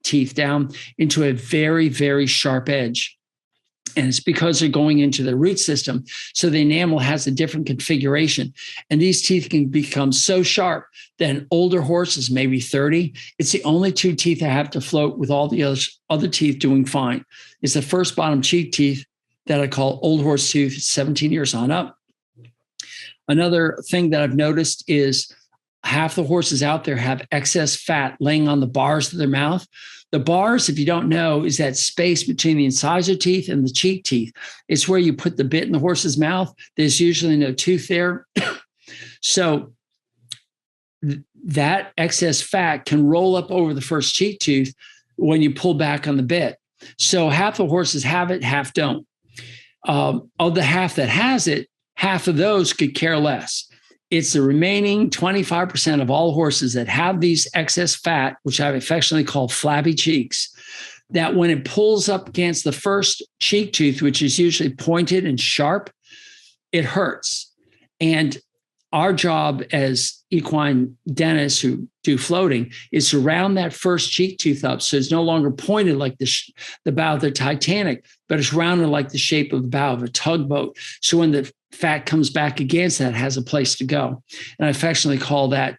teeth down into a very, very sharp edge. And it's because they're going into the root system. So the enamel has a different configuration. And these teeth can become so sharp that an older horse is maybe 30. It's the only two teeth that have to float with all the other teeth doing fine. It's the first bottom cheek teeth that I call old horse tooth, 17 years on up. Another thing that I've noticed is half the horses out there have excess fat laying on the bars of their mouth. The bars, if you don't know, is that space between the incisor teeth and the cheek teeth. It's where you put the bit in the horse's mouth. There's usually no tooth there. So that excess fat can roll up over the first cheek tooth when you pull back on the bit. So half the horses have it, half don't. Of the half that has it, half of those could care less. It's the remaining 25% of all horses that have these excess fat, which I affectionately call flabby cheeks, that when it pulls up against the first cheek tooth, which is usually pointed and sharp, it hurts. And our job as equine dentists who do floating is to round that first cheek tooth up so it's no longer pointed like the bow of the Titanic, but it's rounded like the shape of the bow of a tugboat. So when the fat comes back against that, it has a place to go. And I affectionately call that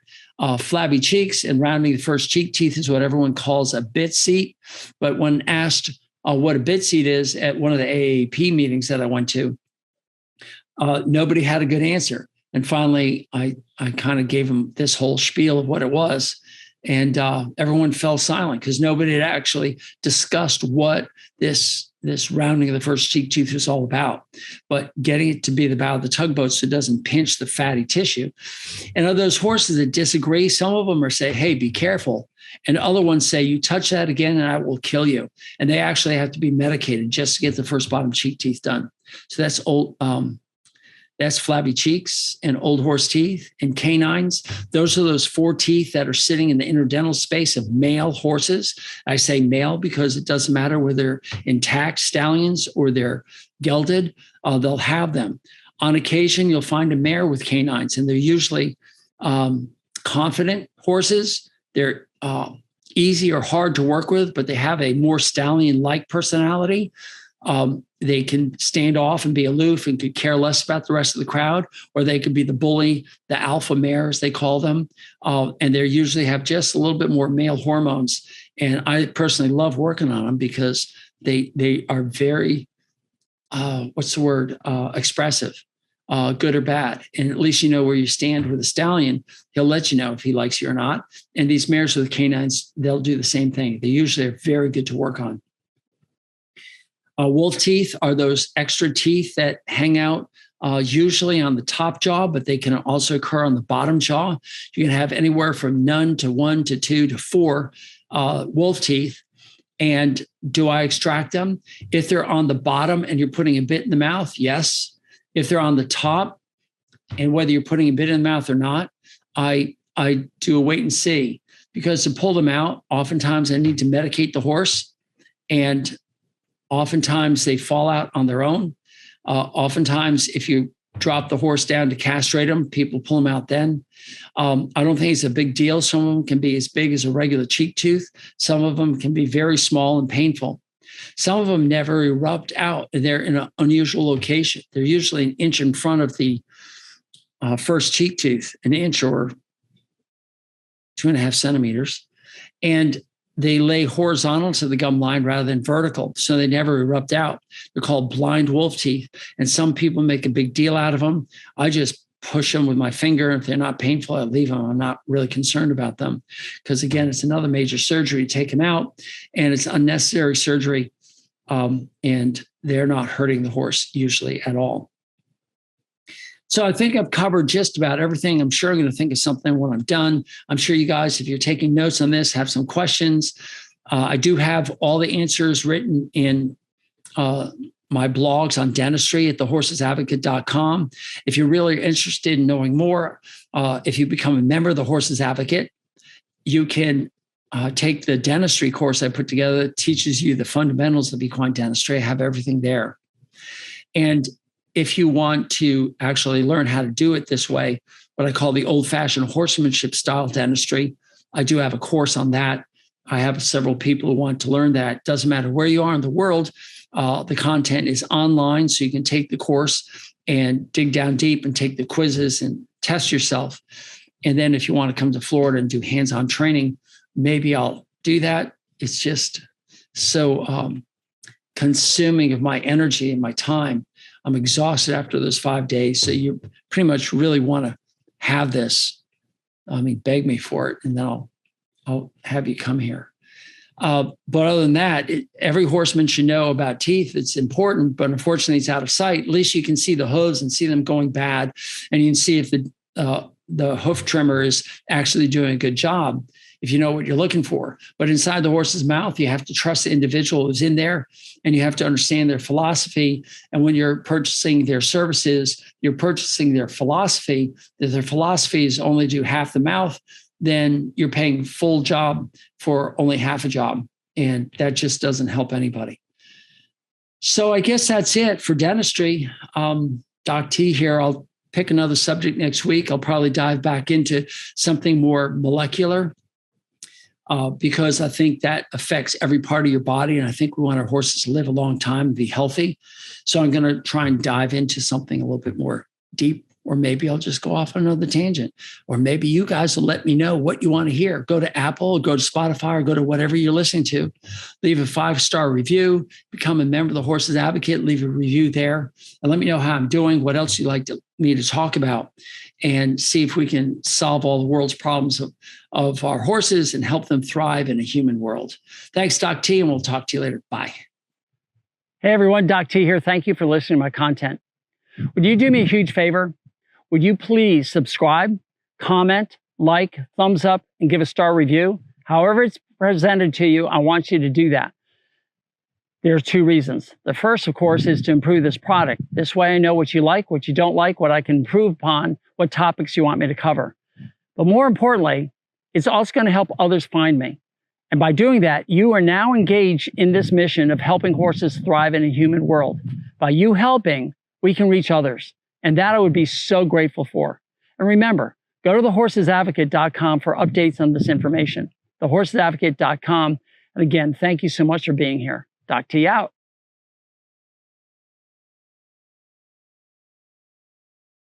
flabby cheeks, and rounding the first cheek teeth is what everyone calls a bit seat. But when asked what a bit seat is at one of the AAP meetings that I went to, nobody had a good answer. And finally, I kind of gave them this whole spiel of what it was. And everyone fell silent because nobody had actually discussed what this rounding of the first cheek tooth is all about, but getting it to be the bow of the tugboat so it doesn't pinch the fatty tissue. And of those horses that disagree, some of them are say, hey, be careful. And other ones say, you touch that again and I will kill you. And they actually have to be medicated just to get the first bottom cheek teeth done. So that's old. That's flabby cheeks and old horse teeth and canines. Those are those four teeth that are sitting in the interdental space of male horses. I say male because it doesn't matter whether they're intact stallions or they're gelded, they'll have them. On occasion, you'll find a mare with canines, and they're usually confident horses. They're easy or hard to work with, but they have a more stallion-like personality. They can stand off and be aloof and could care less about the rest of the crowd, or they could be the bully, the alpha mare, as they call them. And they usually have just a little bit more male hormones. And I personally love working on them because they are very, expressive, good or bad. And at least you know where you stand with a stallion. He'll let you know if he likes you or not. And these mares with canines, they'll do the same thing. They usually are very good to work on. Wolf teeth are those extra teeth that hang out usually on the top jaw, but they can also occur on the bottom jaw. You can have anywhere from none to 1 to 2 to 4 wolf teeth. And do I extract them? If they're on the bottom and you're putting a bit in the mouth, yes. If they're on the top, and whether you're putting a bit in the mouth or not, I do a wait and see, because to pull them out, oftentimes I need to medicate the horse, and oftentimes they fall out on their own. Oftentimes, if you drop the horse down to castrate them, people pull them out then. I don't think it's a big deal. Some of them can be as big as a regular cheek tooth. Some of them can be very small and painful. Some of them never erupt out, and they're in an unusual location. They're usually an inch in front of the first cheek tooth, an inch or 2.5 centimeters. And they lay horizontal to the gum line rather than vertical, so they never erupt out. They're called blind wolf teeth, and some people make a big deal out of them. I just push them with my finger. If they're not painful, I leave them. I'm not really concerned about them because, again, it's another major surgery to take them out, and it's unnecessary surgery, and they're not hurting the horse usually at all. So I think I've covered just about everything. I'm sure I'm going to think of something when I'm done. I'm sure you guys, if you're taking notes on this, have some questions. I do have all the answers written in my blogs on dentistry at thehorsesadvocate.com. If you're really interested in knowing more, if you become a member of the Horses Advocate, you can take the dentistry course I put together that teaches you the fundamentals of equine dentistry. I have everything there. And if you want to actually learn how to do it this way, what I call the old-fashioned horsemanship style dentistry, I do have a course on that. I have several people who want to learn that. Doesn't matter where you are in the world. The content is online, so you can take the course and dig down deep and take the quizzes and test yourself. And then if you want to come to Florida and do hands-on training, maybe I'll do that. It's just so consuming of my energy and my time. I'm exhausted after those 5 days. So you pretty much really want to have this. Beg me for it, and then I'll have you come here. But other than that, every horseman should know about teeth. It's important, but unfortunately it's out of sight. At least you can see the hooves and see them going bad. And you can see if the hoof trimmer is actually doing a good job, if you know what you're looking for. But inside the horse's mouth, you have to trust the individual who's in there, and you have to understand their philosophy. And when you're purchasing their services, you're purchasing their philosophy. If their philosophy is only do half the mouth, then you're paying full job for only half a job. And that just doesn't help anybody. So I guess that's it for dentistry. Doc T here. I'll pick another subject next week. I'll probably dive back into something more molecular because I think that affects every part of your body. And I think we want our horses to live a long time and be healthy. So I'm going to try and dive into something a little bit more deep. Or maybe I'll just go off on another tangent. Or maybe you guys will let me know what you want to hear. Go to Apple, go to Spotify, or go to whatever you're listening to. Leave a 5-star review. Become a member of the Horses Advocate. Leave a review there. And let me know how I'm doing, what else you'd like me to talk about, and see if we can solve all the world's problems of our horses and help them thrive in a human world. Thanks, Doc T, and we'll talk to you later. Bye. Hey, everyone. Doc T here. Thank you for listening to my content. Would you do me a huge favor? Would you please subscribe, comment, like, thumbs up, and give a star review? However it's presented to you, I want you to do that. There are 2 reasons. The first, of course, is to improve this product. This way I know what you like, what you don't like, what I can improve upon, what topics you want me to cover. But more importantly, it's also going to help others find me. And by doing that, you are now engaged in this mission of helping horses thrive in a human world. By you helping, we can reach others. And that I would be so grateful for. And remember, go to thehorsesadvocate.com for updates on this information. Thehorsesadvocate.com. And again, thank you so much for being here. Doc T out.